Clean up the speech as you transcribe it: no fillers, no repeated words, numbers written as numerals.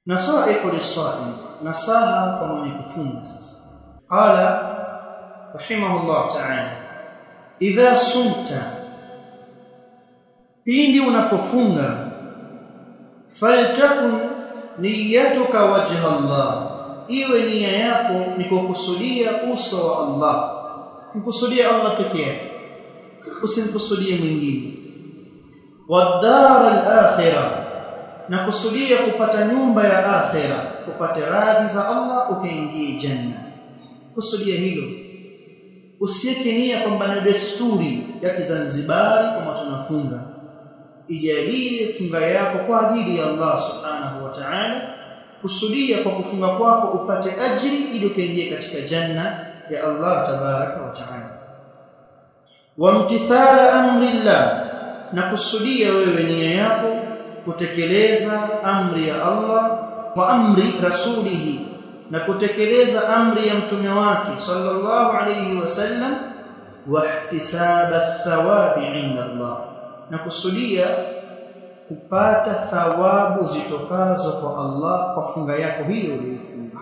Nasaihu lis-saim, nasaha kwa mwenye kufunga. Sasa qala rahimahullah ta'ala, idha sumta, pindi unapofunga, faltakun niyatuka wajha Allah, iwe nia yako ni kukusudia uso wa Allah, mkusudia Allah pekee yake, usimkusudie mwingine. Wadar al-akhirah, na kusudia kupata nyumba ya akhira, kupata radhi za Allah, ukaingie janna. Kusudia hilo, usiweke nia kwamba ni desturi ya Kizanzibari kama tunafunga. Ijalie funga yako kwa ajili ya Allah subhanahu wa ta'ala, kusudia kwa kufunga kwako upate ajiri ili ukaingie katika janna ya Allah tabaraka wa ta'ala. Wamtithala amrillah, na kusudia wewe nia yako kutekeleza amri ya Allah wa amri rasulihi, na kutekeleza amri ya mtume wake sallallahu alayhi wasallam, wa ihtisaba thawabi inda Allah, na kusudia kupata thawabu zitokazo kwa Allah kwa funga yako hiyo uliyofunga.